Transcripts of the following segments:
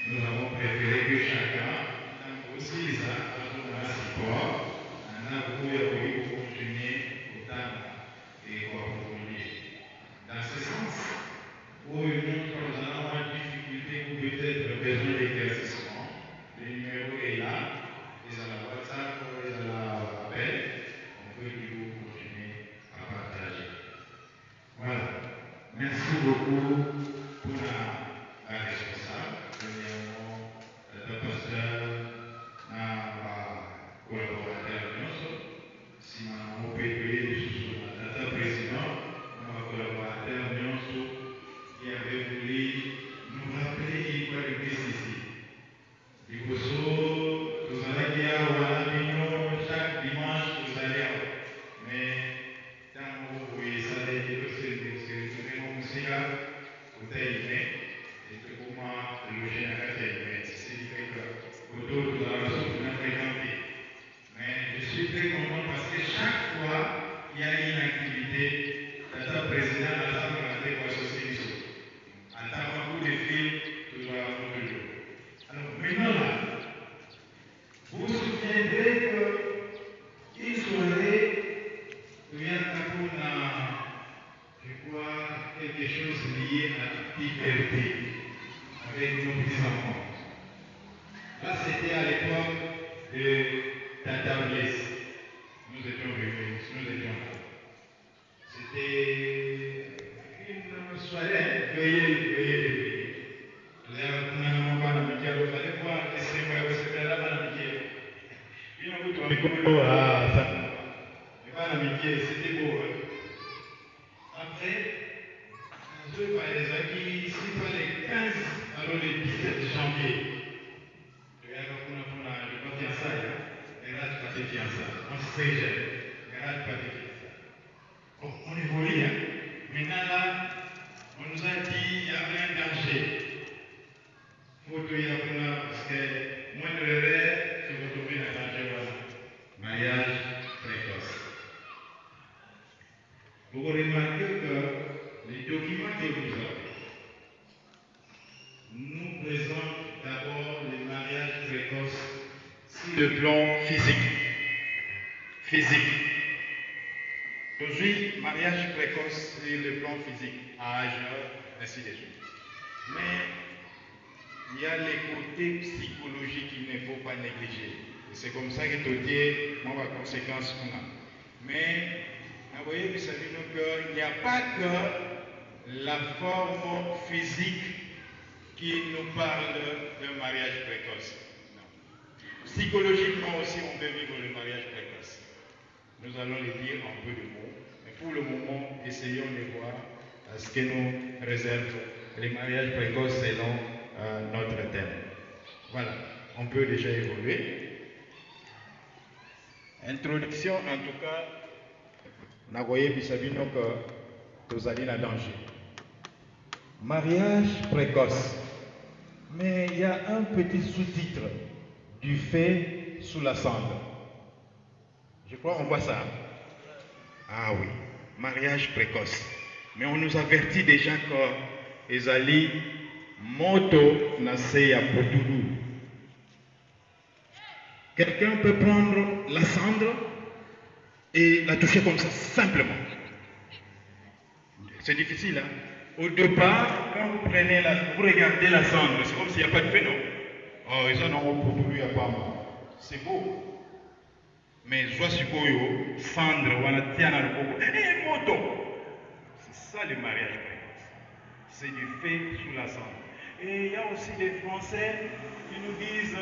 nous avons préféré que chacun aussi les a dans la support, on a voulu continuer au temps et approfondir. Dans ce sens, où nous avons une difficulté ou peut-être besoin d'éclaircissement, le numéro est là, ils ont la WhatsApp, ils ont l'appel, on peut du coup continuer à partager. Voilà. Merci beaucoup pour la responsable. Premièrement, le pasteur, la collaborateur, si on peut aider le président, notre collaborateur, qui avait voulu nous rappeler une fois de plus ici. Du coup, vous allez dire, voilà, chaque dimanche, vous allez mais tant que vous voyez ça, c'est vraiment musical, vous allez et que pour moi, le général est c'est que autour de la ressource qu'on a fréquenté. Mais je suis très content parce que chaque fois, il y a une activité, le président a la volonté pour associer en tant que coup de fil, tout doit avoir toujours. Alors maintenant là, vous vous souviendrez qu'une soirée, il y a je crois, quelque chose lié à la liberté avec nos petits-enfants. Là, c'était à l'époque de Tata Blaise. Nous étions venus, nous étions là. C'était une soirée, veuillez. Vous allez voir les semaines, vous allez voir l'amitié. C'était beau. Après, je par les acquis, c'est pas les 15, alors les 17 janvier. Je pas fiançailles, les rates pas de fiançailles. On se sait jamais, les rates pas de fiançailles. Bon, on évolue. Maintenant là, on nous a dit qu'il y avait un danger. Il faut que parce que moins de rêve, se retrouver dans un danger. Mariage précoce. Vous remarquez que les documents que vous avez nous présentent d'abord les mariages précoces sur le plan physique. Aujourd'hui, mariage précoce sur le plan physique, âge, ainsi de suite. Mais il y a les côtés psychologiques qu'il ne faut pas négliger. C'est comme ça que tout est, moi, la conséquence qu'on a. Mais, vous voyez, vous savez qu'il n'y a pas que la forme physique qui nous parle d'un mariage précoce. Non. Psychologiquement aussi, on peut vivre le mariage précoce. Nous allons le dire en peu de mots. Mais pour le moment, essayons de voir ce que nous réserve les mariages précoces selon notre thème. Voilà, on peut déjà évoluer. Introduction, en tout cas, Nagoye Bissabino que vous allez en danger. Mariage précoce. Mais il y a un petit sous-titre du fait sous la cendre. Je crois qu'on voit ça. Ah oui, mariage précoce. Mais on nous avertit déjà que Ezali moto naseya potoulou. Quelqu'un peut prendre la cendre et la toucher comme ça, simplement. C'est difficile, hein? Au départ, quand vous prenez vous regardez la cendre, c'est comme s'il n'y a pas de phénomène. Oh, ils en ont pour lui à part. C'est beau. Mais je vois sur Koyo, cendre, on a tiana le coco. Et moto. C'est ça le mariage précoce. C'est du fait sous la cendre. Et il y a aussi des Français qui nous disent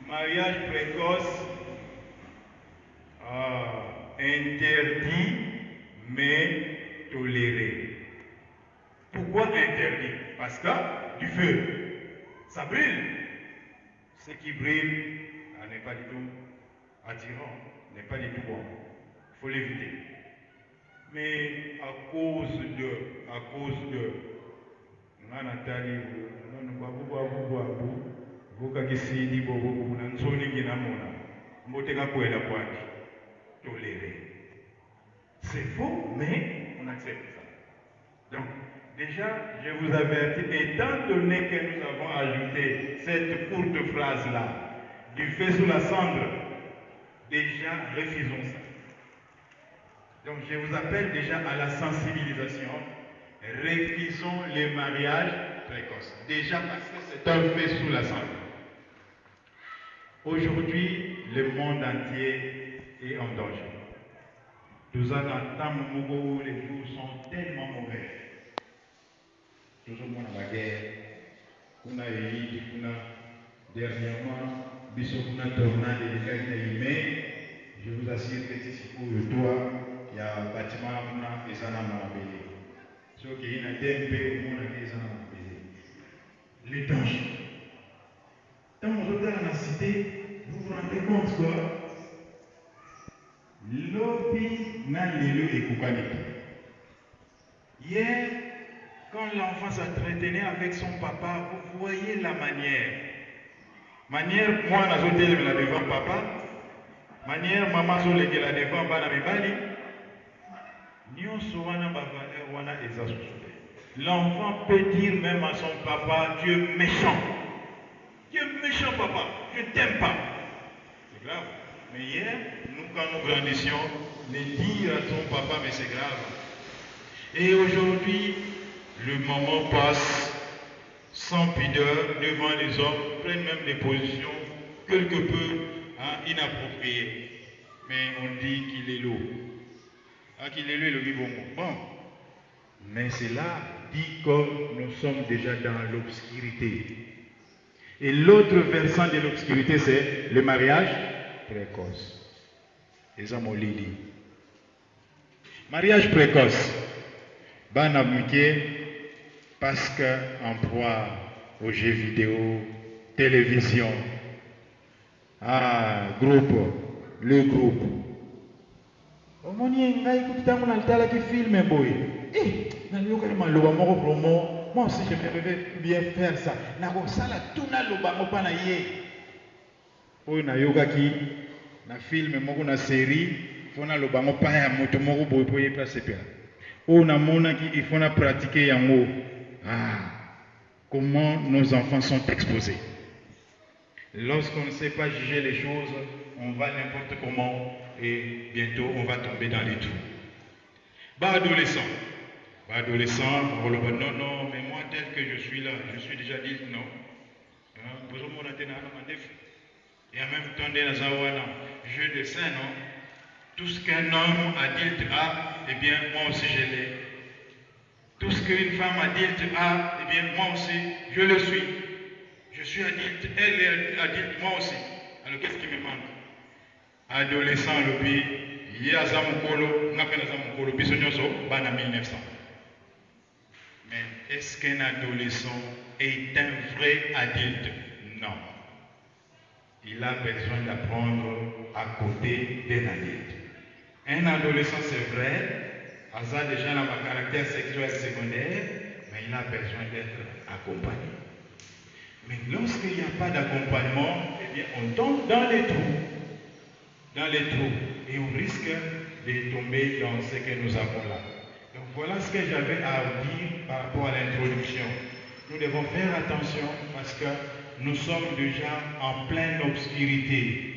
mariage précoce interdit mais toléré. Pourquoi interdit? Parce que du feu, ça brûle. Ce qui brûle n'est pas du tout attirant, n'est pas du tout bon. Il faut l'éviter. Mais à cause de Nathalie, toléré. C'est faux, mais on accepte ça. Donc, Déjà, je vous avertis, étant donné que nous avons ajouté cette courte phrase-là, du feu sous la cendre, déjà refusons ça. Donc je vous appelle déjà à la sensibilisation, refusons les mariages précoces. Déjà parce que c'est un feu sous la cendre. Aujourd'hui, le monde entier est en danger. Nous en entendons où les jours sont tellement mauvais. Tout le monde a la guerre. On a eu, dernièrement, on a tornade mais je vous assure que si pour le toit, il y a un bâtiment et ça n'a pas belé. Ce qui est un DMP, on a des belé. Les dangers. Quand on regarde la cité, vous vous rendez compte quoi? L'opi n'a l'élu et koukaniki. Hier, quand l'enfant s'entretenait avec son papa, vous voyez la manière. Manière, moi, je suis là devant papa. Manière, maman, je suis là devant bana mibali. Nyon sowana bavaleur wana ezasousoule. L'enfant peut dire même à son papa, tu es méchant. Tu es méchant, papa. Je ne t'aime pas. C'est grave. Mais hier, nous, quand nous grandissions, les dire à son papa, mais c'est grave. Et aujourd'hui, le moment passe sans pudeur devant les hommes, prennent même des positions quelque peu inappropriées. Mais on dit qu'il est lourd. Qu'il est lourd, le bon. Mais cela dit que nous sommes déjà dans l'obscurité. Et l'autre versant de l'obscurité, c'est le mariage précoce. Les hommes ont dit. Mariage précoce. Ben américain, parce qu'en proie aux jeux vidéo, télévision, le groupe. Au moment où il film moi aussi je vais bien faire ça. Na film moko na série fona lobango pa ya moto moko boye boye pa sepela. On a monaki il faut na pratiquer yango. Comment nos enfants sont exposés. Lorsqu'on ne sait pas juger les choses, on va n'importe comment et bientôt on va tomber dans les trous. Adolescent, non, mais moi tel que je suis là, je suis déjà dit non. Et en même temps, jeu de sein, non? Tout ce qu'un homme adulte a, eh bien, moi aussi je l'ai. Tout ce qu'une femme adulte a, eh bien, moi aussi, je le suis. Je suis adulte, elle est adulte, moi aussi. Alors, qu'est-ce qui me manque? Adolescent, le pays, il y a Zamukolo, Nakanazamukolo, Bisonyoso, Bana 1900. Mais est-ce qu'un adolescent est un vrai adulte? Non. Il a besoin d'apprendre à côté d'un adulte. Un adolescent, c'est vrai, a déjà un caractère sexuel secondaire, mais il a besoin d'être accompagné. Mais lorsqu'il n'y a pas d'accompagnement, eh bien, on tombe dans les trous. Et on risque de tomber dans ce que nous avons là. Donc voilà ce que j'avais à vous dire par rapport à l'introduction. Nous devons faire attention parce que nous sommes déjà en pleine obscurité.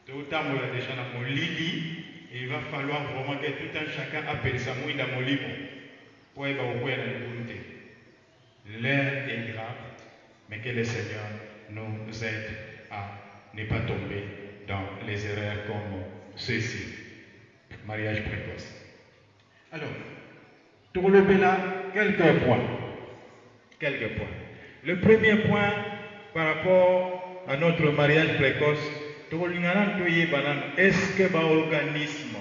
D'autant que déjà dans mon lit, il va falloir vraiment que tout un chacun appelle ça mouille dans mon lit pour être au point de la volonté. L'heure est grave, mais que le Seigneur nous aide à ne pas tomber dans les erreurs comme ceci. Mariage précoce. Alors, pour le là, quelques points. Le premier point par rapport à notre mariage précoce, est-ce que les organismes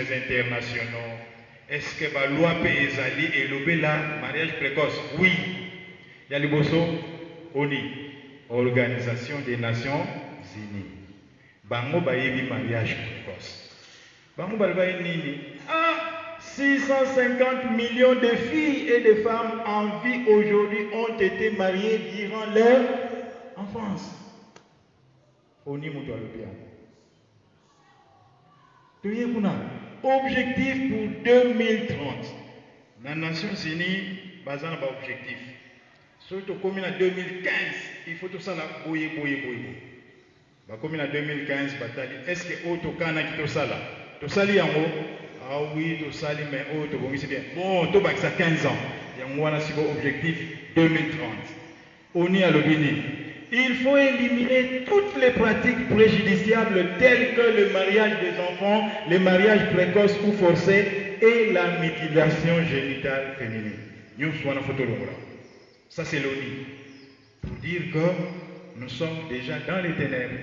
internationaux, est-ce que la loi Pézali et le mariage précoce? Oui. Il y a le bosso, ONI, Organisation des Nations Unies. Bango bayebi mariage précoce. Bango balbaye nini? 650 millions de filles et de femmes en vie aujourd'hui ont été mariées durant leur enfance. ONI Moutoua Objectif pour 2030. Les Nations Unies, basées sur l'objectif. Surtout comme en 2015, il faut tout ça là, boyer. Comme en 2015, est-ce que Otokana qui tout ça là? Tout ça là, ah oui, tout ça là, mais Otokana, c'est bien. Bon, tout ça 15 ans. Il y a un objectif 2030. On y a le Bénin. Il faut éliminer toutes les pratiques préjudiciables telles que le mariage des enfants, les mariages précoces ou forcés et la mutilation génitale féminine. Nous sommes en photo. Ça c'est l'ONU. Pour dire que nous sommes déjà dans les ténèbres.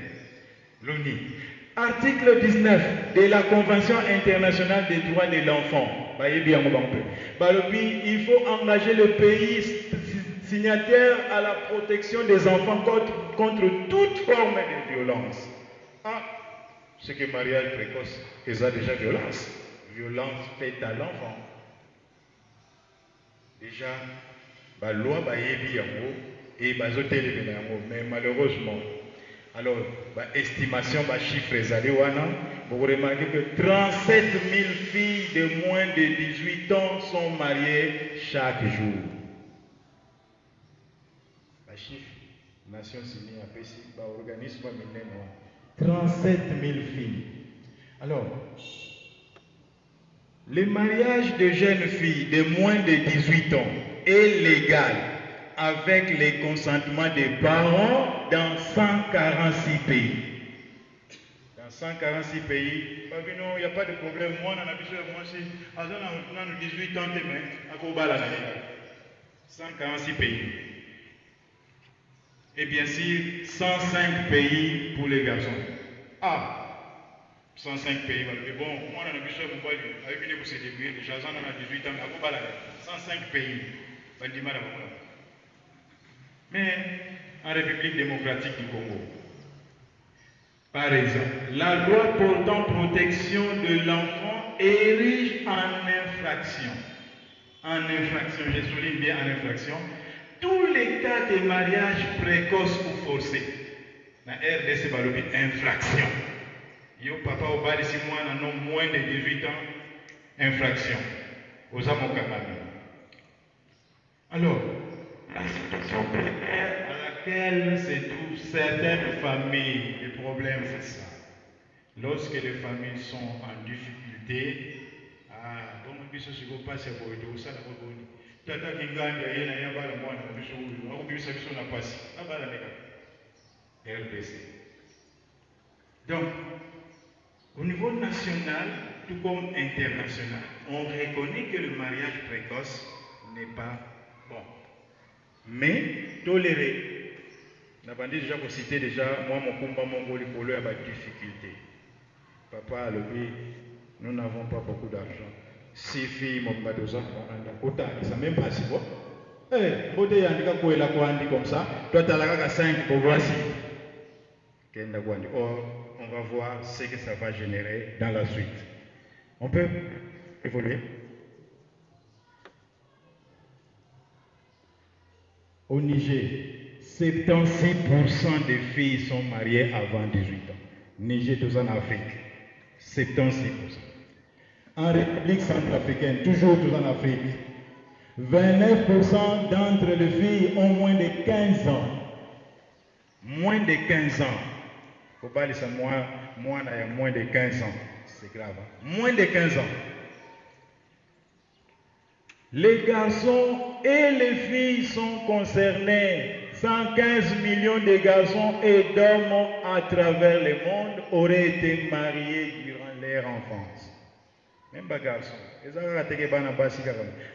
L'ONU. Article 19 de la Convention internationale des droits de l'enfant. Il faut engager le pays signataire à la protection des enfants contre toute forme de violence. Ah, ce que mariage précoce, ils ont déjà violence. Violence faite à l'enfant. Déjà, la loi et mais malheureusement, alors, estimation, chiffre, vous remarquez que 37 000 filles de moins de 18 ans sont mariées chaque jour. Chiffre, Nations Unies, organisme 37 000 filles. Alors, le mariage de jeunes filles de moins de 18 ans est légal avec le consentement des parents dans 146 pays. Dans 146 pays, il n'y a pas de problème. Moi, on a besoin de 18 ans, 146 pays. Et bien sûr, 105 pays pour les garçons. Ah, 105 pays. Bon, moi, on a besoin de vous se débrouiller. Déjà, on a 18 ans, 105 pays. Mais en République démocratique du Congo, par exemple, la loi portant protection de l'enfant érige en infraction. En infraction, je souligne bien en infraction, tous les cas de mariage précoce ou forcé. Dans RDC, c'est infraction. Yo papa au bas de 6 mois, non moins de 18 ans, infraction. Aux amokamami. Alors, la situation précaire à laquelle se trouvent certaines familles, le problème c'est ça. Lorsque les familles sont en difficulté, bon, je suis pas sûr que vous ça tata kinganga yena yabala mwana biso uyu akubisa biso na pasi abala neka RDC. Donc au niveau national tout comme international, on reconnaît que le mariage précoce n'est pas bon. Mais toléré. On a déjà cité déjà moi mon combat mongoli pour lui a des difficultés. Papa le dit nous n'avons pas beaucoup d'argent. 6 filles, mon badoza, ça même pas si bon. Eh, vous avez dit comme ça, toi tu as 5 pour voici. On va voir ce que ça va générer dans la suite. On peut évoluer. Au Niger, 76% des filles sont mariées avant 18 ans. Niger, tout en Afrique, 76%. En République centrafricaine, toujours tout en Afrique, 29% d'entre les filles ont moins de 15 ans. Moins de 15 ans. Il ne faut pas dire ça, moi, il y a moins de 15 ans. C'est grave. Hein? Moins de 15 ans. Les garçons et les filles sont concernés. 115 millions de garçons et d'hommes à travers le monde auraient été mariés durant leur enfance. Même pas garçons.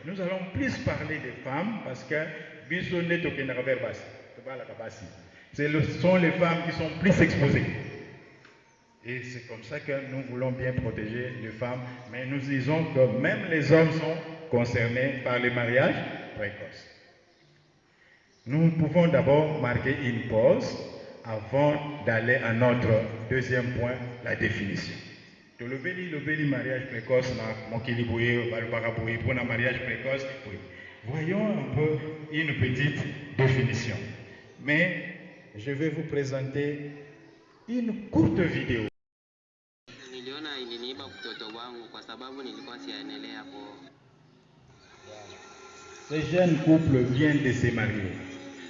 Nous allons plus parler des femmes parce que ce sont les femmes qui sont plus exposées. Et c'est comme ça que nous voulons bien protéger les femmes. Mais nous disons que même les hommes sont concernés par les mariages précoces. Nous pouvons d'abord marquer une pause avant d'aller à notre deuxième point, la définition. Le mariage précoce, pour un mariage précoce, oui. Voyons un peu une petite définition. Mais je vais vous présenter une courte vidéo. Ces jeunes couples viennent de se marier,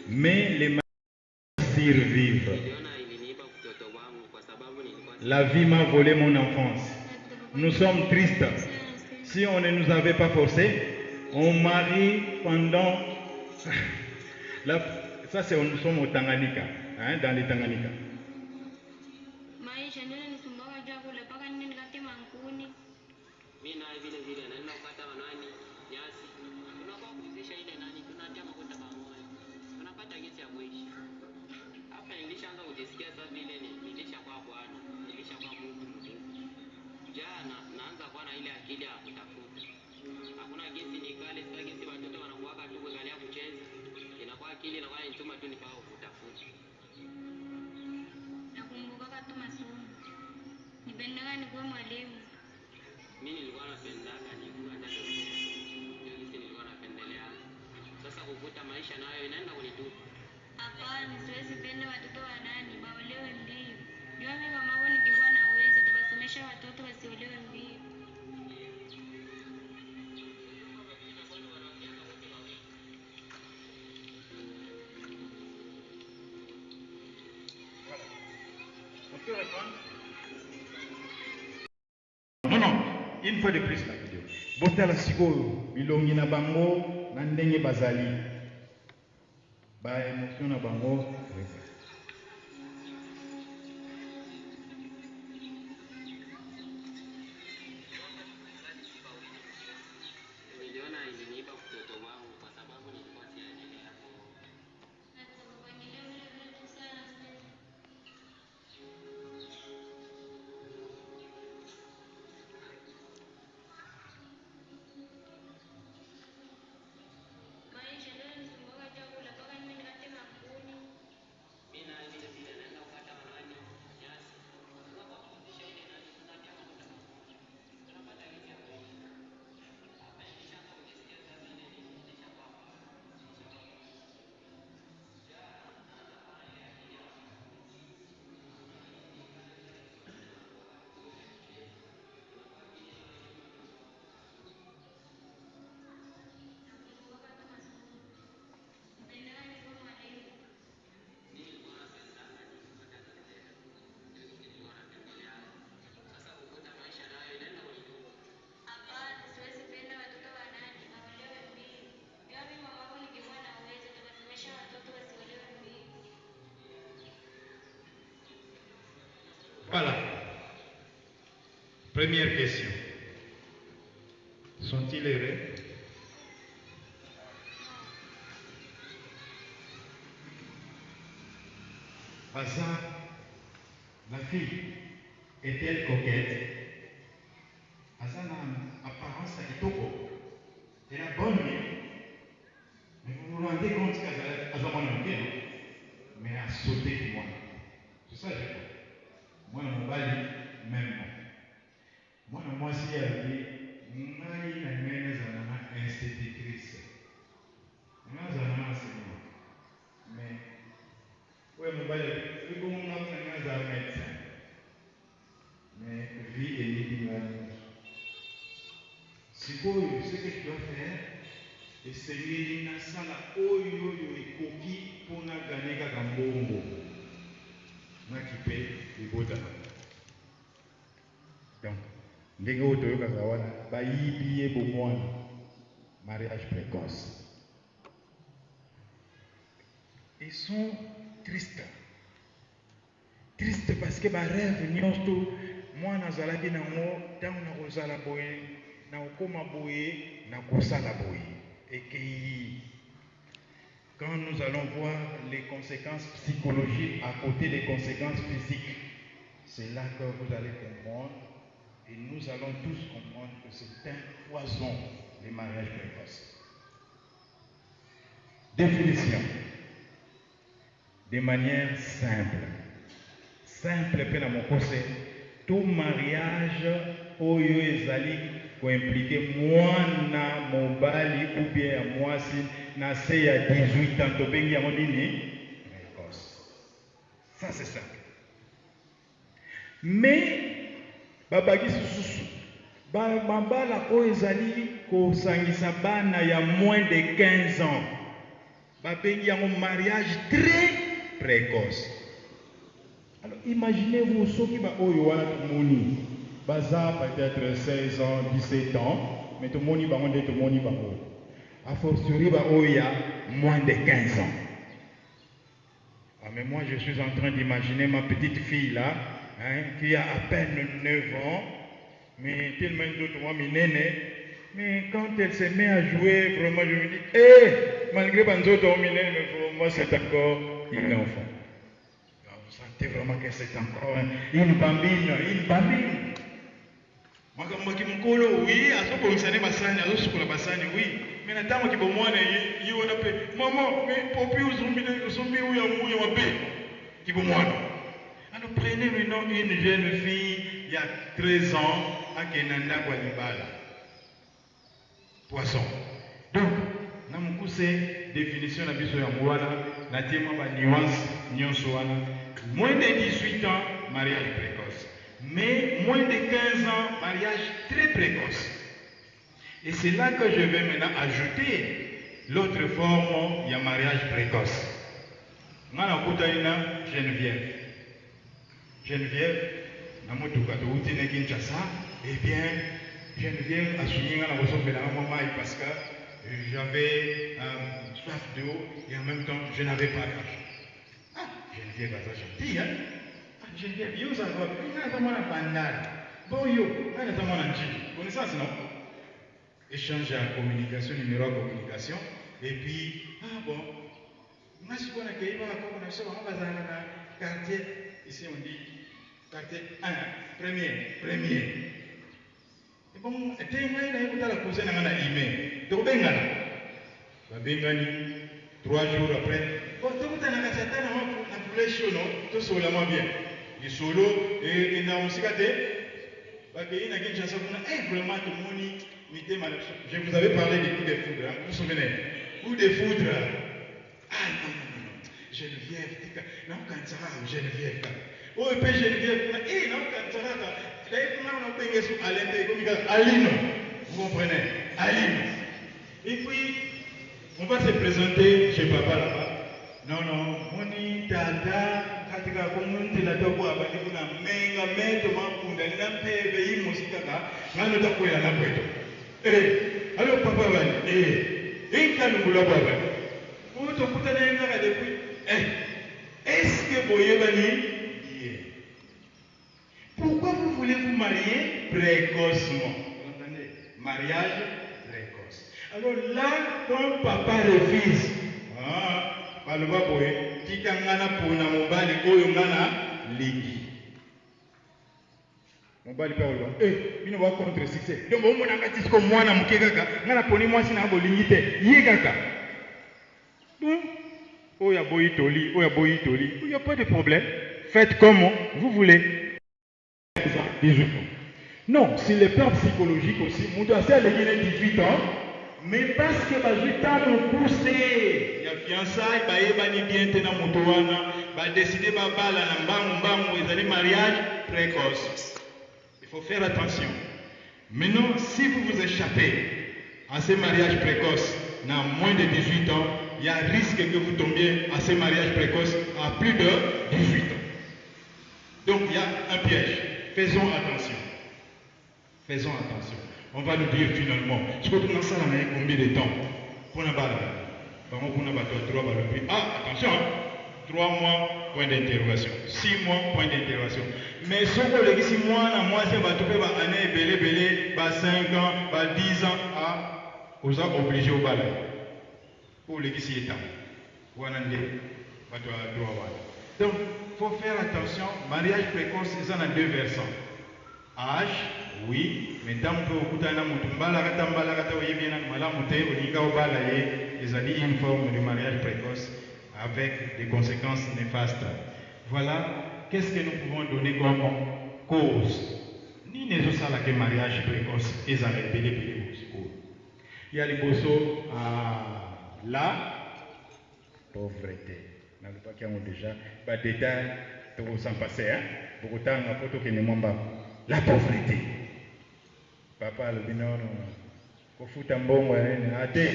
mais les mariés survivent. La vie m'a volé mon enfance. Nous sommes tristes. Si on ne nous avait pas forcés, on marie pendant... Ça, c'est nous sommes au Tanganyika, hein, dans les Tanganyika. Non, une fois de plus la vidéo. Botala sikoyo, bilongi na bango, na ndenge bazali. Ba émotion na bango. Voilà. Première question. Sont-ils heureux? Hasard, la fille est-elle coquette? Hasard a apparence à kitoko. Elle a bonne vie. Mais vous vous rendez compte qu'elle a mon bien, mais a sauté pour moi. C'est ça que je crois. Moi, mon bali, même moi. Moi, si elle dit, Maï n'a même pas institutrice. Moi, j'ai un enseignant. Mais, oui, mon bali, il faut qu'on ait un médecin. Mais, vie est libre. Si vous, ce que je dois faire, esengeli nasala oyo ekoki mpona gane kaka mbongo naki mpe ebotama. Donc ndenge oyo toyokaka wana bayibi ye bomwana mariage précoce. Ils sont tristes parce que barêve nyonso mwana azalaki nango ntango nakozala boye nakokoma boye nakosala boye. Et quand nous allons voir les conséquences psychologiques à côté des conséquences physiques, c'est là que vous allez comprendre, et nous allons tous comprendre que c'est un poison, les mariages précoces. Définition. De manière simple. Simple, tout mariage, oyo ezali ko impliquer mwana mobali ou bien mwasi na se ya 18 ans to bengi yango nini précoce. Ça c'est simple. Mais babaki susu bambala ko ezali kosangisa bana ya moins de 15 ans. Babengi un mariage très précoce. Alors imaginez-vous ceux qui va oyoana tout moni. Baza peut-être 16 ans, 17 ans, mais tout moni ba onde tout moni ba o. A fortiori ba oya moins de 15 ans. Ah, mais moi je suis en train d'imaginer ma petite fille là, qui a à peine 9 ans, mais tellement d'autres moi minene. Mais quand elle se met à jouer, vraiment je me dis, malgré Banzoto minene, mais pour moi c'est encore une enfant. Vous sentez vraiment que c'est encore une bambine, une bambine. Makambo kimukolo oui, asoponsane basani, asosukula basani oui. Mais natama kibomwana yiona pe. Maman, mais popi uzumbi ou yamu yamu pe. Kibomwana. Alors prenez maintenant une jeune fille, il y a 13 ans, à Kenanda Guanibala. Poisson. Donc, namukuse définition na biso ya mwana, na tema ba nuance nyonso wana. Moins de 18 ans, mariage précoce. Mais moins de 15 ans, mariage très précoce. Et c'est là que je vais maintenant ajouter l'autre forme, il y a mariage précoce. Ngana kutaina Geneviève. Geneviève, namotuka to utine Kinshasa, eh bien, Geneviève a souligné la ressource de la maman parce que j'avais soif d'eau et en même temps, je n'avais pas d'argent. Ah, Geneviève a gentil, hein? Geneviève, yo ça va, il y a un bandal. Bon, yo, il y a un Vous connaissez ça, non? Échange à communication, numéro de communication. Et puis, ah bon, moi, si on a accueilli par rapport à ça, on va dans le quartier. Ici, on dit quartier 1, premier. Et bon, et puis, il y a la cousine à email. Donc, Bengala. Bengani, 3 jours après. Bon, tout le monde a un poulet chaud, non? Tout seulement bien. Et solo, et dans le cigaté, vraiment tout le monde. Je vous avais parlé des coups de foudre, hein? Vous vous souvenez? Coups de foudre. Ah non. Geneviève, non, quand ça va, Geneviève. Oh, et puis Geneviève, non, quand ça va, Aline, vous comprenez? Aline. Et puis, on va se présenter chez papa là-bas. Non, moni tata, katika komunti la toko abadi kuna menga meto mapunda ninampebe hii musika ngano takwela na kwetu. Alors papa bani, inkalungula baba. Uto kutana ngaka depuis. Est-ce que boye bani? Pourquoi vous voulez vous marier précocement? Vous entendez? Mariage précoce. Alors là, quand papa refuse, baloba boye, tika ngana pona mobali oyo ngana ligi. Mobali pa oloba, bino ba contre succès. Donc on mona ngati ko mwana muke kaka, ngana poni mwasi na bolingi te, ye kaka. Oya boyi toli, il n'y a pas de problème. Faites comme vous voulez. 18 ans. Non, c'est les peurs psychologiques aussi. Mon doigt, c'est 18 ans. Mais parce que je t'ai poussé. Il y a fiançailles, il y a bien tena motowana, il décider de faire un mariage précoce. Il faut faire attention. Maintenant, si vous vous échappez à ces mariages précoces, dans moins de 18 ans, il y a un risque que vous tombiez à ces mariages précoces à plus de 18 ans. Donc il y a un piège. Faisons attention. On va nous dire finalement, ce que nous avons combien de temps pour la balle. Attention, 3 mois, point d'interrogation. 6 mois, point d'interrogation. Mais ce que les 6 mois, c'est que année belé, 5 ans, 10 ans, vous êtes obligé au balle. Pour les 6 ans. Donc, il faut faire attention. Mariage précoce, ils en ont 2 versants. Âge, oui, mais tant que vous avez une forme de mariage précoce avec des conséquences néfastes. Voilà, qu'est-ce que nous pouvons donner comme cause? Ni ne pas que mariage précoce, ils ont appelé il y a les bossos la pauvreté. Nous avons déjà des détails pour s'en passer. Pour autant, la pauvreté. Papa, le binôme, kofuta mbongo ya nini ate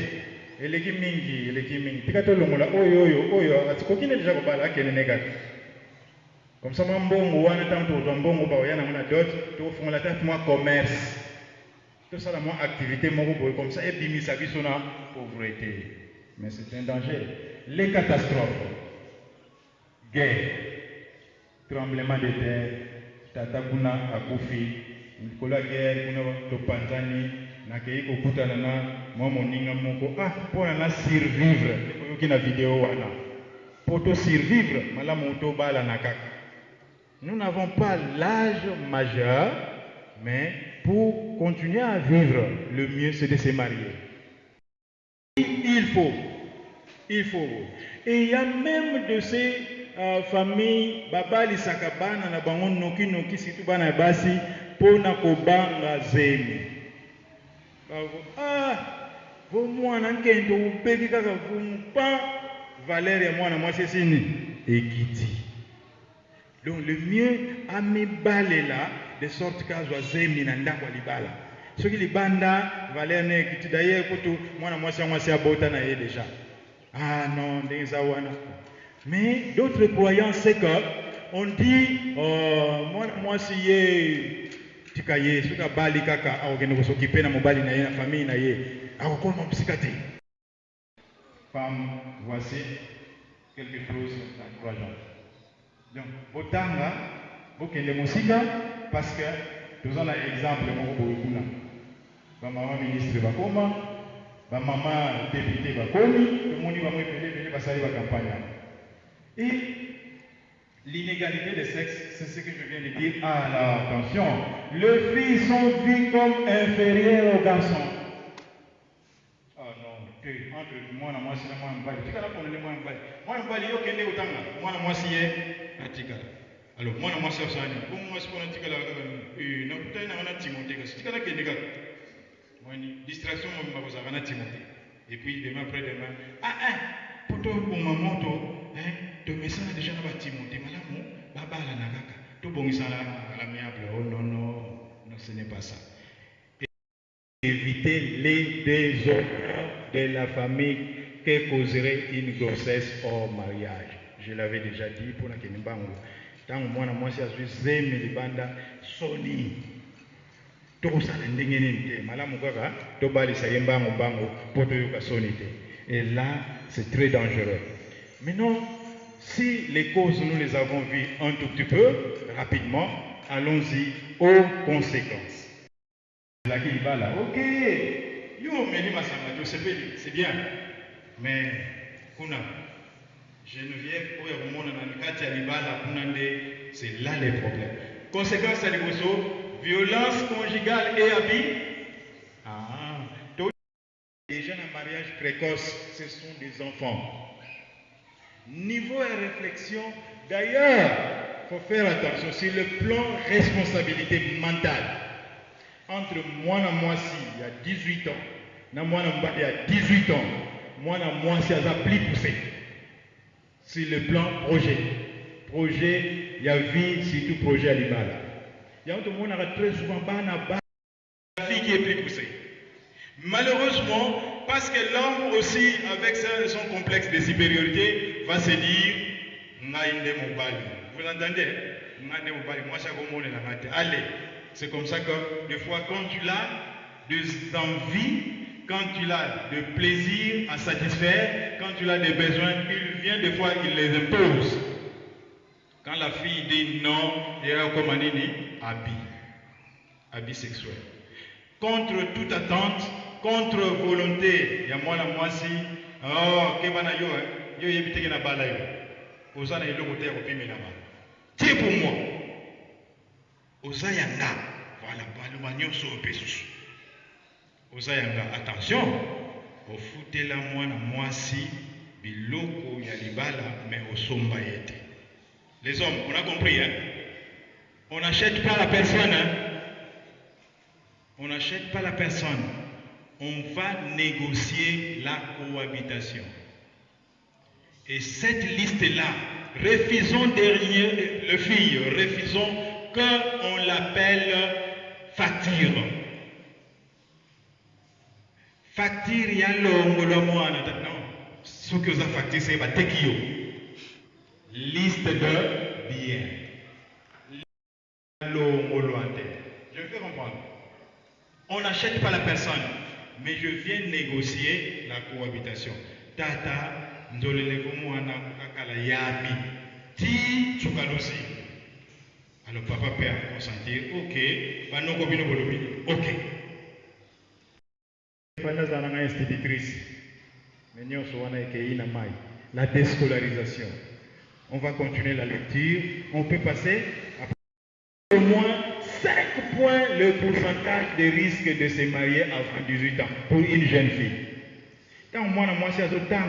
eleki mingi tika tolongola oyo atikokine deja kobala akene nekaka comme ça mwa mbongo wana ntango tokozwa mbongo baoya nango na dot tokofungola ta mwa commerce tosala mwa activité moko boye comme ça ebimisa biso na pauvreté. Mais c'est un danger. Les catastrophes, guerre, tremblement de terre, tata kuna akufi, nikola guerre kuna topanzani nakei kokutana na mwa moninga moko pona na survivre koyoki na vidéo wana poto survivre malamu tobala na kaka. Nous n'avons pas l'âge majeur, mais pour continuer à vivre, le mieux c'est de se marier. Il faut. Et il y a même de ces familles, babali sakabana na bango noki situ bana basi pona kobanga zemi. Vo mwana nkendo ubeki kaka vumpa valeur ya mwana mwasi sini ekiti. Donc le mieux à mibalela de sorte qu'azwa zemi na ndako libala. Ce qui libanda valeur ne ekiti d'ailleurs kutu mwana mwasi abota na ye déjà. Ah non, mais d'autres croyants, c'est que on dit, moi si ye tikaye, suka bali kaka, aogene s'occuper na mobali na ye na famille na ye, aokoma msikati. Femme, voici quelque chose d'encourageant. Donc, botanga, bokende musika, parce que nous avons l'exemple moko boyekuna. Ba maman ministre bakoma. Ba maman député bakomi, le monde va me passer la campagne. Et l'inégalité de sexe, c'est ce que je viens de dire. Alors attention, les filles sont vues comme inférieures aux garçons. Ah non, entre moi et moi, c'est moi un bail. Tu as la pour le moi un bail. Moi un bail, il y a autant. Moi moi si est atika. Alors moi moi c'est ça. Pour moi c'est pour atika la. Non peut-être on a Timothée. Si tu as la kenega. Distraction, et puis demain après-demain, poto pour maman, tu mets ça déjà dans le Timothée, malamu, baba la nakaka, tu bon ça à l'amiable. Oh non, non, non, ce n'est pas ça. Éviter les désordres de la famille qui causerait une grossesse hors mariage. Je l'avais déjà dit pour la Kenimbango. Tant moi, moi, si je suis zémi libanda, soni. Et là, c'est très dangereux. Maintenant, si les causes, nous les avons vues un tout petit peu, rapidement, allons-y aux conséquences. La Kilibala, ok, c'est bien, mais Kuna, Geneviève, c'est là les problèmes. Conséquences à l'Iboso, violence conjugale et abus. Les jeunes en mariage précoce, ce sont des enfants. Niveau et réflexion, d'ailleurs, il faut faire attention sur le plan responsabilité mentale. Entre moi et moi, il y a 18 ans, moi il y a 18 ans, moi il y a plus poussé. Sur le plan projet. Projet, il y a vie, surtout projet à l'Ibala. Il y a tout le monde très souvent la fille qui est plus poussée. Malheureusement, parce que l'homme aussi, avec son complexe de supériorité, va se dire vous entendez? Allez, c'est comme ça que des fois, quand tu as des envies, quand tu as de plaisir à satisfaire, quand tu as des besoins, il vient des fois, il les impose. Quand la fille dit non, il y a comme un habit sexuel. Contre toute attente, contre volonté, il y a moi la moisi, oh, kebana yo, yo yebite na bala yo. Ozana yelo kote ya kopime na bala. Tiens pour moi. Ozayanga, voilà, balo manyoso opesusu. Ozayanga, attention, au foute la moi na moisi, biloko ya libala, mais au somba yete. Les hommes, on a compris, hein? On n'achète pas la personne, hein? On n'achète pas la personne. On va négocier la cohabitation. Et cette liste-là, refusons derrière les filles, refusons qu'on l'appelle facture. facture ya longolo mwana non ce que vous avez facture c'est batekio liste de biens longolo ante je vais comprendre on n'achète pas la personne mais je viens négocier la cohabitation tata ndolelevo mwana kukakala yami ti tsukalusi alors papa peut consentir ok banoko bino bolobi ok Pendant institutrice, la déscolarisation. On va continuer la lecture. On peut passer à au moins 5 points le pourcentage de risque de se marier à 18 ans pour une jeune fille. Quand moi, c'est à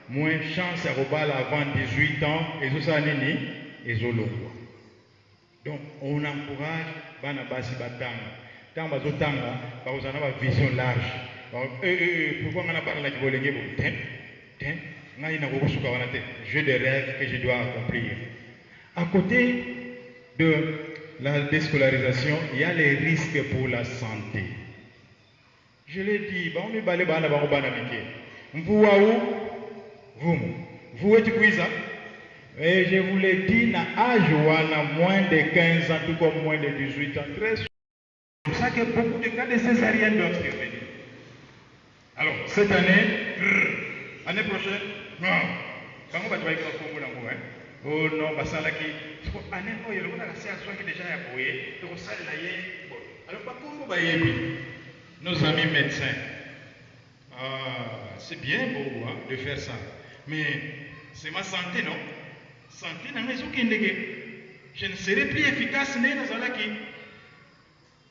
moins chance à rebal avant 18 ans et ça nini et zolongwa. Donc on encourage Banabasi Batanga. Tant bazotanga, vous en avez une vision large. Pourquoi on a parlé de j'ai des rêves que je dois accomplir. À côté de la déscolarisation, il y a les risques pour la santé. Je l'ai dit, vous êtes quoi? Et je vous l'ai dit, à âge moins de 15 ans, tout comme moins de 18 ans. Très sûr. C'est pour ça que beaucoup de cas de césarienne doivent survenir. Alors, cette année, année prochaine, non. Quand on va travailler comme ça, oh non, bah ça là qui. Année où il y a le monde à la situation qui déjà a bouillé, donc ça là y est. Alors, pas comment on va y aller. Nos amis médecins, c'est bien beau hein, de faire ça, mais c'est ma santé, non? Santé, je ne serai plus efficace,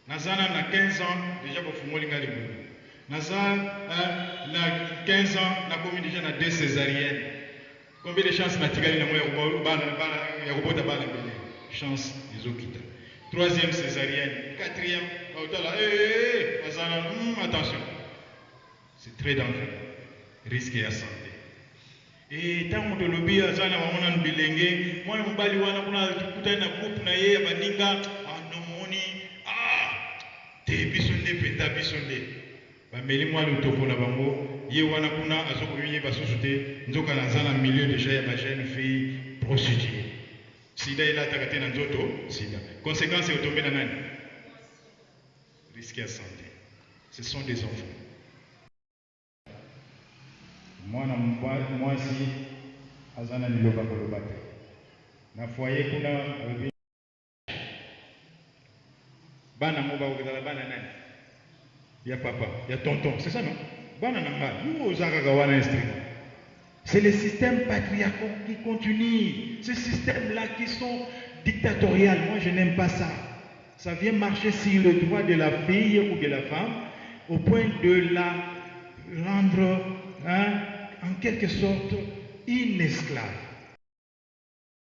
Nazana na 15 ans, déjà pour Fumolinga les Boulou. Nazana na 15 ans, na commis déjà na 2 césariennes. Combien de chances naturelles na moi chance des Okita. 3e césarienne, 4e, attention. C'est très dangereux. Risque à santé. Et tant que le lobby a zana mamona bilenge, moi mon bali wana kuna kuta na groupe na ye baninga anomoni te bisonde peta bisonde. Ba meli moi le topo na bango, ye wana kuna azoko biye basusu te, nzoka na zana milieu déjà ya ba jeune fille prostituée. Sida ila takate na nzoto, sida. Conséquence est tombé na nani? Risque à santé. Ce sont des enfants. Moi si azana niloba koloba te na foyer kuna bana moba okazala bana nani ya papa ya tonton c'est ça non bana nanga nous ozaka wana instrument c'est le système patriarcal qui continue ce système là qui sont dictatorial moi je n'aime pas ça ça vient marcher sur le droit de la fille ou de la femme au point de la rendre en quelque sorte une esclave.